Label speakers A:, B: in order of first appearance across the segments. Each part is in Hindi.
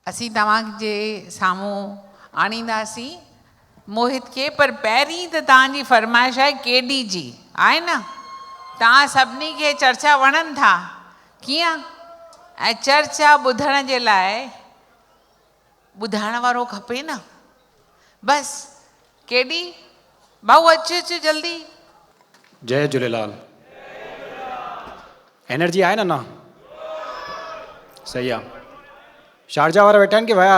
A: असीं तव्हांजे साम्हूं आणींदासीं मोहित खे, पर पहिरीं त तव्हांजी फरमाइश आहे केडी जी, आहे न? तव्हां सभिनी खे चर्चा वणनि था कीअं? ऐं चर्चा ॿुधण जे लाइ ॿुधाइण वारो खपे न। बसि केडी भाऊ अच जल्दी।
B: जय झूलेलाल। एनर्जी आहे न? सही आहे। शारजा वारा वेठा आहिनि की भया?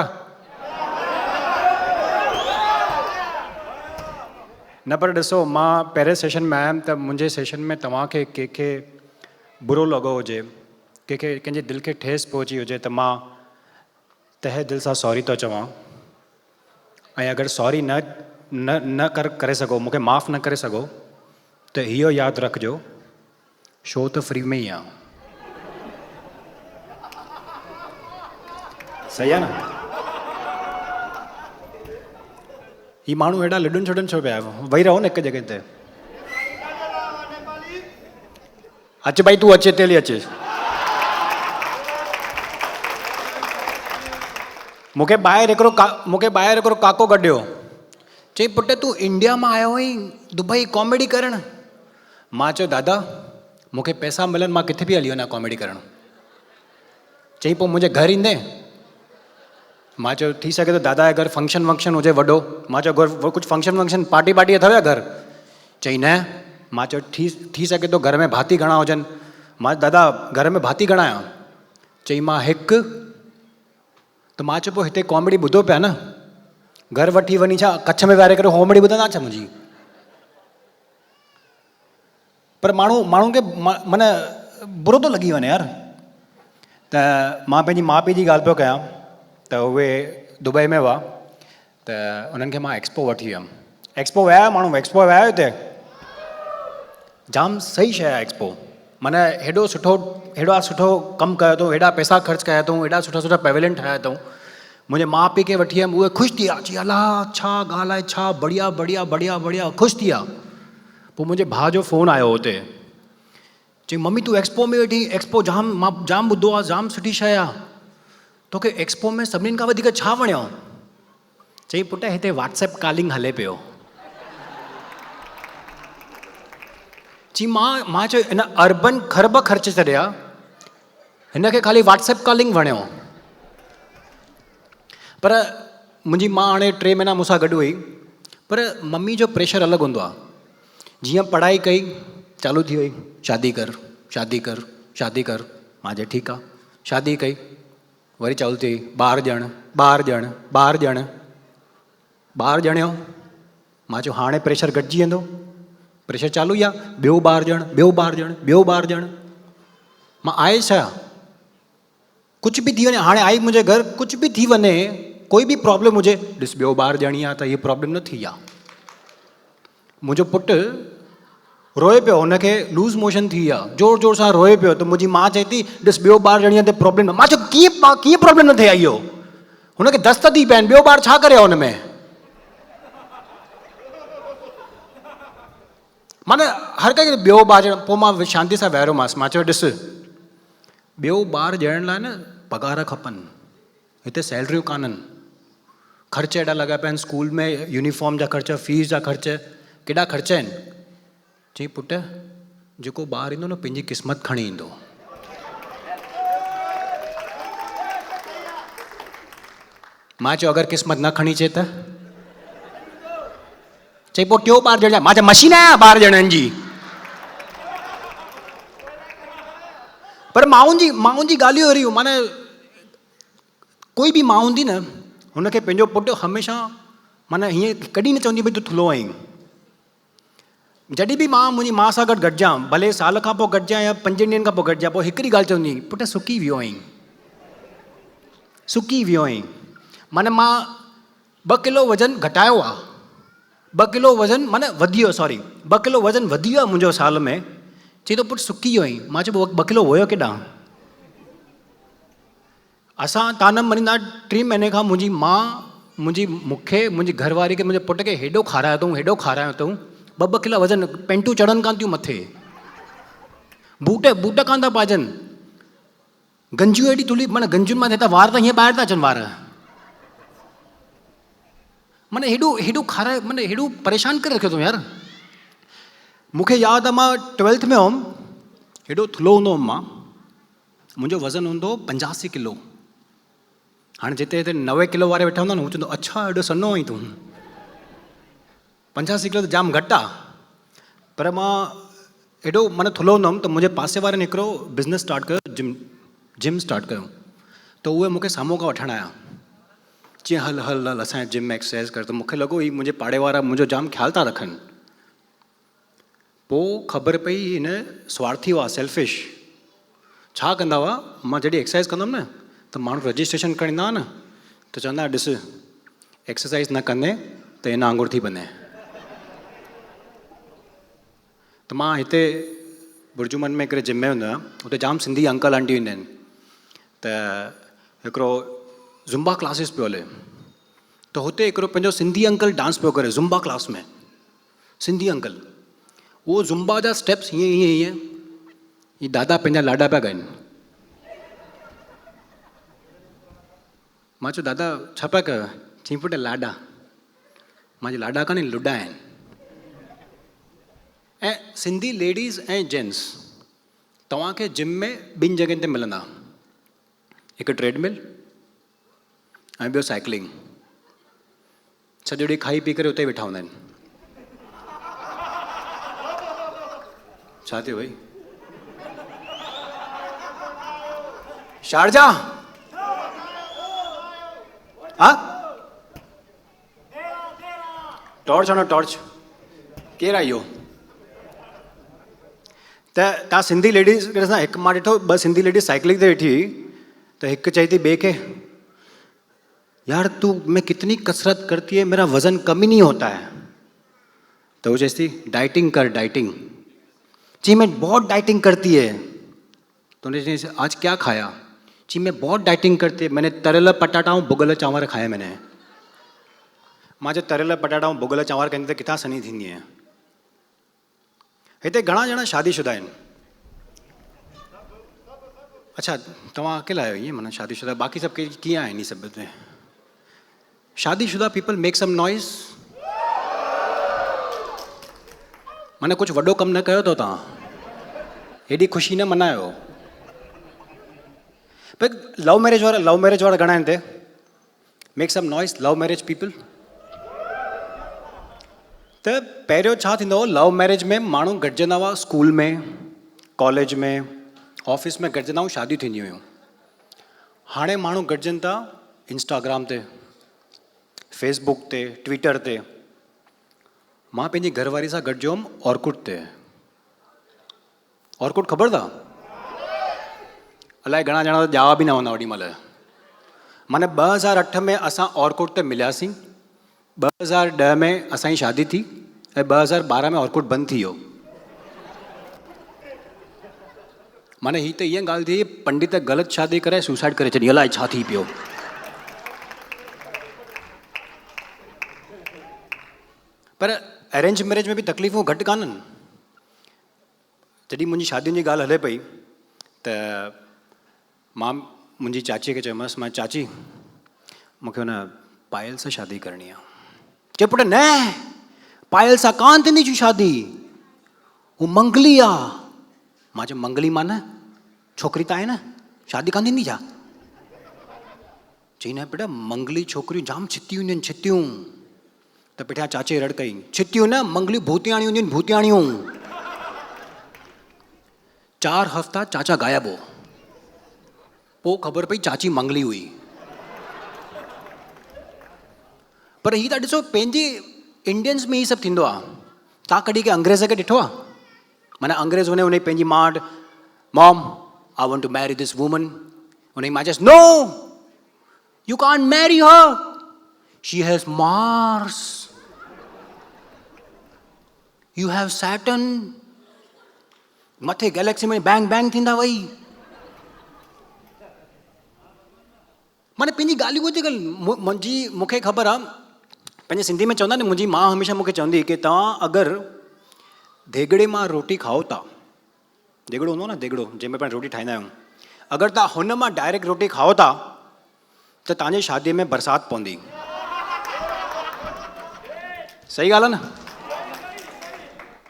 B: न, पर ॾिसो, मां पहिरें सेशन में आयुमि त मुंहिंजे सेशन में तव्हांखे कंहिंखे बुरो लॻो हुजे, कंहिंजे दिलि खे ठेस पहुची हुजे, त मां तहे दिलि सां सॉरी थो चवां। ऐं अगरि सॉरी न करे सघो, मूंखे माफ़ु न करे सघो, त इहो यादि रखिजो, शो त फ्री में ई आहे। सही आहे न? ही माण्हू हेॾा लॾुनि छॾुनि छो पिया? वेही रहो न हिकु जॻह ते। अच भाई, तूं अच, हिते हली अच। मूंखे ॿाहिरि हिकिड़ो काको गॾियो, चई पुट तूं इंडिया मां आयो हुई दुबई कॉमेडी करणु? मां चयो दादा मूंखे पैसा मिलनि, मां किथे बि हली वञा कॉमेडी करणु। चई पोइ मुंहिंजे घर ईंदे? मां चयो थी सघे त दादा अगरि फंक्शन वंक्शन हुजे वॾो। मां चयो कुझु फंक्शन वंक्शन पार्टी अथव या घर? चई न। मां चयो थी सघे थो घर में भाती घणा हुजनि? मां दादा घर में भाती घणा आहियां? चई मां हिकु। त मां चयो पोइ हिते कॉमेडी ॿुधो पिया न, घर वठी वञी छा कच्छ में विहारे करे कॉमेडी ॿुधंदा छा मुंहिंजी? पर माण्हुनि खे माना बुरो थो लॻी वञे यार। त मां पंहिंजी माउ पीउ जी ॻाल्हि पियो कयां, त उहे दुबई में हुआ, त उन्हनि खे मां एक्सपो वठी वियुमि। एक्सपो विया आहियो माण्हू? एक्सपो विया आहियो हिते? जाम सही शइ आहे एक्सपो। माना हेॾा सुठो कमु कयो अथऊं, हेॾा पैसा ख़र्चु कया अथऊं, हेॾा सुठा पेविलियन ठाहिया अथऊं। मुंहिंजे माउ पीउ खे वठी वियुमि, उहे ख़ुशि थी विया, चई अलाह छा ॻाल्हि आहे, छा बढ़िया बढ़िया बढ़िया बढ़िया, ख़ुशि थी विया। पोइ मुंहिंजे भाउ जो फ़ोन आयो हुते, चई मम्मी तूं एक्सपो में वेठी? एक्सपो मां जाम ॿुधो आहे, जाम सुठी शइ आहे। तोखे एक्सपो में सभिनीनि खां वधीक छा वणियो? चई पुट हिते व्हाट्सएप कॉलिंग हले पियो। चई मां चयो हिन अर्बन ख़रब ख़र्च छॾिया, हिन खे ख़ाली व्हाट्सएप कॉलिंग वणियो। पर मुंहिंजी मां हाणे 3 महीना मूंसां गॾु हुई, पर मम्मी जो प्रेशर अलॻि हूंदो आहे। जीअं पढ़ाई कई चालू थी वई, शादी कर शादी कर शादी कर। मां चयो ठीकु आहे, शादी कई, वरी चालू थी वई ॿार ॼणियो। मां चयो हाणे प्रेशर घटिजी वेंदो, प्रेशर चालू ई आहे, ॿियो ॿार ॼण। मां आहे छा? कुझु बि थी वञे, हाणे आई मुंहिंजे घर, कुझु बि थी वञे, कोई बि प्रॉब्लम हुजे, ॾिस ॿियो ॿार ॼणी आहे त हीअ प्रॉब्लम न थी आहे। मुंहिंजो पुटु रोए पियो, हुनखे लूज़ मोशन थी विया, जोर जोर सां रोए पियो। त मुंहिंजी माउ चए थी ॾिस ॿियो ॿार ॼणी आहे त प्रॉब्लम न। मां चयो कीअं प्रॉब्लम न थिए? इहो हुनखे दस्त थी पइनि, ॿियो ॿार छा करे हुन में? माना हर कंहिंखे ॿियो ॿार ॼण। पोइ मां शांती सां विहारियोमांसि, मां चयो ॾिस ॿियो ॿार ॼणण लाइ न पघार खपनि, हिते सैलरियूं कान्हनि, ख़र्च हेॾा लॻा पिया आहिनि, स्कूल में यूनिफॉर्म जा ख़र्च, फीस जा ख़र्च, केॾा ख़र्च आहिनि। चई पुट जेको ॿारु ईंदो न पंहिंजी क़िस्मत खणी ईंदो। मां चयो अगरि क़िस्मत न खणी अचे त? चई पोइ टियों ॿार ॼण? मां चयो मशीन आहियां ॿार ॼणनि जी? पर माउनि जी ॻाल्हियूं अहिड़ियूं, माना कोई बि माउ हूंदी न, हुनखे पंहिंजो पुटु हमेशह माना हीअं कॾहिं न चवंदी भई तूं थुलो आहीं। जॾहिं बि मां मुंहिंजी माउ सां गॾु गॾिजां, भले साल खां पोइ गॾिजां या 5 ॾींहंनि खां पोइ गॾिजां, पोइ हिकिड़ी ॻाल्हि चवंदी पुटु सुकी वियो आहीं। माना मां 2 किलो वज़न घटायो आहे, 2 किलो वज़न माना वधी वियो, 2 किलो वज़न वधी वियो आहे मुंहिंजो साल में। चई थो पुटु सुकी वियो आहीं। मां चयो 2 किलो हुयो केॾां? असां तव्हां न मञींदा, 3 महीने खां मुंहिंजी माउ मुंहिंजी घरवारी खे, मुंहिंजे पुट खे हेॾो खारायो अथऊं, 2 किलो वज़न, पेंटूं चढ़नि कान थियूं मथे, बूट कान था पाइजनि, गंजियूं एॾी थुली, माना गंजियुनि मां वार त हीअं ॿाहिरि था अचनि वार। माना हेॾो खाराए, माना हेॾो परेशान करे रखियो अथऊं यार। मूंखे यादि आहे मां 12th में हुउमि, हेॾो थुलो हूंदो हुउमि मां, मुंहिंजो वज़न हूंदो 85 किलो। हाणे जिते हिते 90 किलो वारे वेठा हूंदा न, हू चवंदो अच्छा हेॾो सन्हो आहीं तूं। 85 किलो त जाम घटि आहे। पर मां हेॾो माना थुलो हूंदो हुउमि त मुंहिंजे पासे वारनि हिकिड़ो बिज़नेस स्टार्ट कयो, जिम स्टार्ट कयो। त उहे मूंखे साम्हूं खां वठणु आया, चईं हल हल हल असांजे जिम में एक्सरसाइज कर। त मूंखे लॻो ही मुंहिंजे पाड़े वारा मुंहिंजो जाम ख़्यालु था रखनि। पोइ ख़बर पई हिन स्वार्थी हुआ, सेल्फिश। छा कंदा हुआ, मां जॾहिं एक्सरसाइज कंदुमि न त माण्हू रजिस्ट्रेशन करींदा हुआ न, त चवंदा ॾिस एक्सरसाइज न कंदे त हिन वांगुरु थी बने। त मां हिते बुर्जुमन में हिकिड़े जिम में हूंदो आहियां, हुते जाम सिंधी अंकल आंटी ईंदा आहिनि। त हिकिड़ो ज़ुम्बा क्लासिस पियो हले, त हुते हिकिड़ो पंहिंजो सिंधी अंकल डांस पियो करे ज़ुम्बा क्लास में। सिंधी अंकल उहो ज़ुम्बा जा स्टेप्स हीअं हीअं हीअं, ही दादा पंहिंजा लाॾा पिया ॻाइनि। मां चयो दादा छा पिया कयो? चईं पुटु लाॾा। मां चयो लाॾा कान्हनि, लुॾा आहिनि। ऐं सिंधी लेडीज़ ऐं जेंट्स तव्हांखे जिम में ॿिनि जॻहियुनि ते मिलंदा, हिकु ट्रेडमिल ऐं ॿियो साइकिलिंग। सॼो ॾींहुं खाई पी करे उते वेठा हूंदा आहिनि। छा थियो भई? शारजा? हा टॉर्च हणो, टॉर्च। केरु आहे इहो? त तव्हां सिंधी लेडीज़ सां हिकु मां ॾिठो, ॿ सिंधी लेडीज़ साइकिलिंग ते वेठी हुई, त हिकु चई थी ॿिए खे यार तू मैं कितनी कसरत करती है, मेरा वज़न कम ही नहीं होता है। तो वो चीज़ थी डाइटिंग कर, डाइटिंग। जी मैं बहुत डाइटिंग करती है। तो उन्हें आज क्या खाया? जी मैं बहुत डाइटिंग करती है, मैंने तरियल पटाटा ऐं भुॻल चांवर खाया मैंने। मां चयो तरियल पटाटा ऐं भुॻल चांवर कंदे त किथां सनी थींदी आहे। हिते घणा ॼणा शादीशुदा आहिनि? अच्छा तव्हां अकेला आहियो ईअं, माना शादीशुदा, बाक़ी सभु कीअं आहिनि? सभु हिते शादीशुदा पीपल मेक सम नॉइज़। माना कुझु वॾो कमु न कयो अथव तव्हां, हेॾी ख़ुशी न मनायो। पर लव मैरिज वारा घणा आहिनि हिते? Make some noise love marriage people. त पहिरियों छा थींदो हो, लव मैरिज में माण्हू गॾिजंदा हुआ, स्कूल में, कॉलेज में, ऑफिस में गॾिजंदा हुआ, शादियूं थींदियूं हुयूं। हाणे माण्हू गॾिजनि था इंस्टाग्राम ते, फेसबुक ते, ट्विटर ते। मां पंहिंजी घरवारी सां गॾिजो हुउमि ऑर्कुट ते। ऑर्कुट ख़बर अथव? अलाए घणा ॼणा त ॼावा बि न हूंदा ओॾी महिल। माना 2008 में असां ऑर्कुट ते मिलियासीं, 2010 में असांजी शादी थी ऐं 2012 में ऑर्कुट बंदि थी वियो। माना हीअ त ईअं ॻाल्हि थी, पंडित ग़लति शादी करे सुसाइड करे छॾी, अलाए छा थी पियो। पर अरेंज मैरिज में बि तकलीफ़ूं घटि कान्हनि। जॾहिं मुंहिंजी शादियुनि जी ॻाल्हि हले पई त मां मुंहिंजी चाचीअ खे चयोमांसि, मां चाची मूंखे हुन पायल सां शादी करणी आहे। चए पुटु न, पायल सां कान थींदी छो शादी, हू मंगली आहे। मां चयो मंगली माना छोकिरी त आहे न, शादी कान थींदी छा? चई न बेटा मंगली छोकिरियूं जाम छितियूं हूंदियूं आहिनि, छितियूं। त पुठियां चाचे रड़ कई, छितियूं न मंगलियूं भूतियाणियूं हूंदियूं आहिनि, भूतियाणियूं। 4 हफ़्ता चाचा गायब हो, पोइ ख़बर पई चाची मंगली हुई। पर हीअ त ॾिसो पंहिंजी इंडियंस में ही सभु थींदो आहे। तव्हां कॾहिं के अंग्रेज़ खे ॾिठो आहे? माना अंग्रेज़ हुन पंहिंजी माउ वटि, mom I want to marry this woman, हुनजी माउ चयसि no you can't marry her, she has Mars, you have Saturn. मथे गैलेक्सी में बैंग बैंग थींदा वई। माने पंहिंजी ॻाल्हियूं ॿुधी ॻाल्हि मुंहिंजी, मूंखे ख़बर आहे पंहिंजे सिंधी में चवंदा न, मुंहिंजी माउ हमेशह मूंखे चवंदी कि तव्हां अगरि देगिड़े मां रोटी खाओ था, देगिड़ो हूंदो न, देगिड़ो जंहिंमें पाण रोटी ठाहींदा आहियूं, अगरि तव्हां हुन मां डायरेक्ट रोटी खाओ था त तव्हांजी शादीअ में बरसाति पवंदी। सही ॻाल्हि आहे न.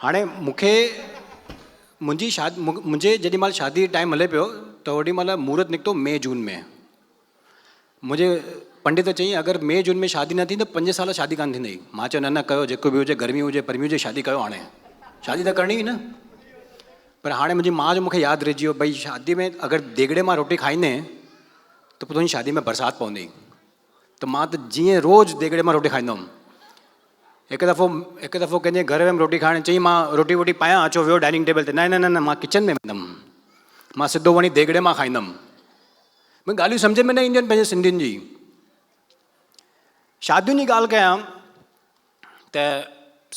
B: हाणे मूंखे मुंहिंजे जेॾी महिल शादी टाइम हले पियो त ओॾी महिल मुहूर्त निकितो मे जून में. मुंहिंजे पंडित चई अगरि मे जून में शादी न थी त 5 साल शादी कान थींदी. मां चयो न कयो, जेको बि हुजे, गर्मी हुजे गर्मी हुजे, शादी कयो. हाणे शादी त करणी हुई न. पर हाणे मुंहिंजी माउ जो मूंखे यादि रहिजी वियो, भई शादी में अगरि देगड़े मां रोटी खाईंदे त पोइ तुंहिंजी शादी में बरसाति पवंदी. त मां त जीअं रोज़ु देगड़े मां रोटी खाईंदो हुउमि. हिकु दफ़ो कंहिंजे घर में रोटी खाइण चई मां रोटी वोटी पायां, अचो वियो डाइनिंग टेबल ते. न न न न मां किचन में वेंदुमि, मां सिधो वञी देगड़े मां खाईंदुमि. मूंखे ॻाल्हियूं सम्झ में न ईंदियूं आहिनि पंहिंजे सिंधियुनि जी. शादियुनि जी ॻाल्हि कयां त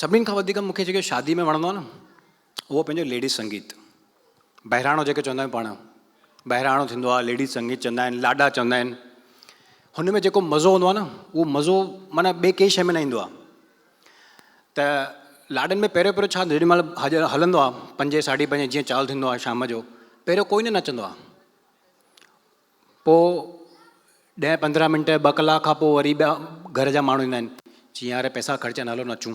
B: सभिनीनि खां वधीक मूंखे जेके शादी में वणंदो आहे न, उहो पंहिंजो लेडीज़ संगीत. बहिराणो जेके चवंदा आहियूं पाण, बहिराणो थींदो आहे, लेडीज़ संगीत चवंदा आहिनि, लाॾा चवंदा आहिनि. हुन में जेको मज़ो हूंदो आहे न, उहो मज़ो माना ॿिए कंहिं शइ में न ईंदो आहे. त लाॾनि में पहिरियों छा जेॾी महिल हलंदो आहे 5 साढी 5 जीअं चालू थींदो आहे शाम जो, पहिरियों कोई न नचंदो आहे. पोइ 10-15 मिंट 2 कलाक खां पोइ वरी ॿिया घर जा माण्हू ईंदा आहिनि, चई यार पैसा ख़र्चनि, हलो नचूं.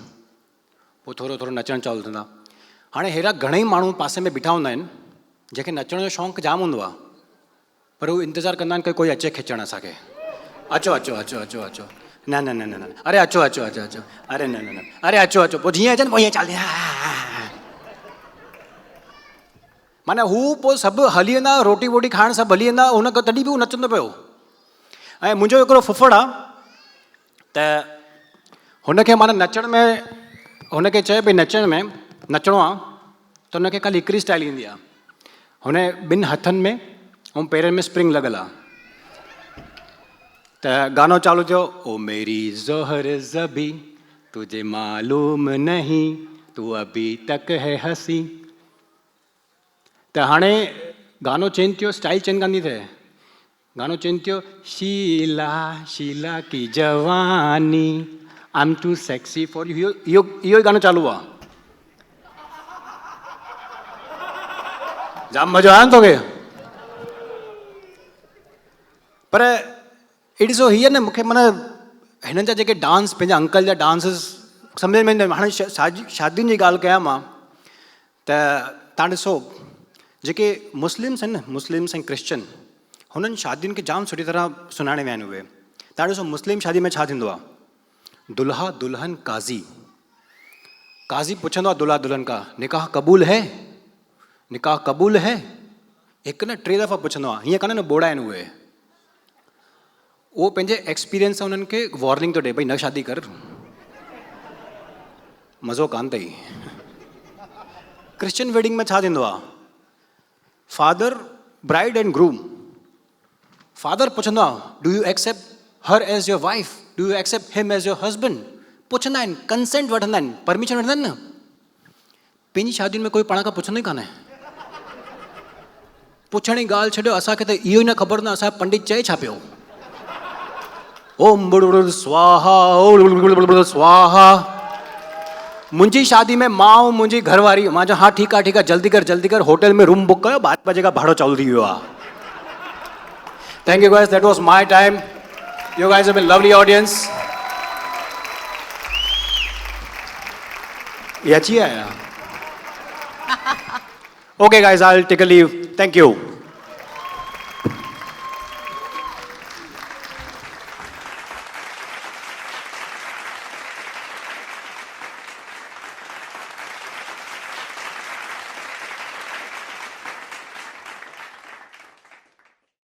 B: पोइ थोरो थोरो नचणु चालू थींदा. हाणे अहिड़ा घणेई माण्हू पासे में बीठा हूंदा आहिनि जंहिंखे नचण जो शौक़ु जाम हूंदो आहे, पर हू इंतज़ारु कंदा आहिनि की कोई अचे खिचण असांखे. अचो अचो अचो अचो अचो, न न न न न, अरे अचो अचो अचो अचो, अरे न न न, अरे अचो अचो. पोइ जीअं अचनि पोइ ईअं चालीह. माना हू पोइ सभु हली वेंदा, रोटी वोटी खाइण सभु हली वेंदा, हुन खां तॾहिं बि हू नचंदो पियो. ऐं मुंहिंजो हिकिड़ो फुफड़ आहे त हुनखे माना नचण में, हुनखे चए भई नचण में नचिणो आहे त हुनखे ख़ाली हिकिड़ी स्टाइल ईंदी आहे. हुन 2 हथनि में ऐं पेरनि में स्प्रिंग लॻल आहे. त गानो चालू थियो, ओ मेरी ज़ोहर ज़बी तुझे मालूम नहीं तू अभी तक है हसी. त हाणे गानो चेंज थियो, स्टाइल चेंज कान थी थिए. गानो चेंज थियो, शीला शीला की जवानी I am too sexy for you. इहो ई गानो चालू आहे. जाम मज़ो आयो न तोखे. पर इट इज़ हीअं न, मूंखे माना हिननि जा जेके डांस, पंहिंजा अंकल जा डांसिस सम्झ में ईंदा आहिनि. हाणे शादियुनि जी ॻाल्हि कयां मां त तव्हां ॾिसो, जेके मुस्लिम्स आहिनि न, मुस्लिम्स ऐं क्रिश्चन, हुननि शादियुनि खे जाम सुठी तरह सुञाणे विया आहिनि उहे. तव्हां ॾिसो मुस्लिम शादी में छा थींदो आहे, दुल्हा दुल्हन काज़ी. काज़ी पुछंदो आहे दुल्हा दुल्हन खां, निकाह क़बूल है, निकाह क़बूल है. हिकु न 3 दफ़ा पुछंदो आहे. हीअं कान न बोड़ा आहिनि उहे. उहो पंहिंजे एक्सपीरियंस सां उन्हनि खे वॉर्निंग थो ॾिए, भई न शादी कर, मज़ो कान अथई. क्रिश्चियन वेडिंग में छा थींदो आहे, father, bride and groom, father पुछंदो आहे, do you accept her as your wife, do you accept him as your husband. पुछंदा आहिनि, कंसेंट वठंदा आहिनि, परमिशन वठंदा आहिनि न. पंहिंजी शादियुनि में कोई पाण खां पुछंदो ई कान्हे. पुछण जी ॻाल्हि छॾियो, असांखे त इहो ई न ख़बर न असांजो पंडित चए छा पियो. ओम बुड़ स्वाहा, ओम स्वाहा. मुंहिंजी शादी में मां, मुंहिंजी घरवारी, मां चयो हा ठीकु आहे जल्दी कर, होटल में रूम बुक कयो, 12 बजे खां भाड़ो चालू थी वियो आहे. Thank you guys, that was my time. You guys have been lovely audience. ये अच्छी है. Okay guys, I'll take a leave. Thank you.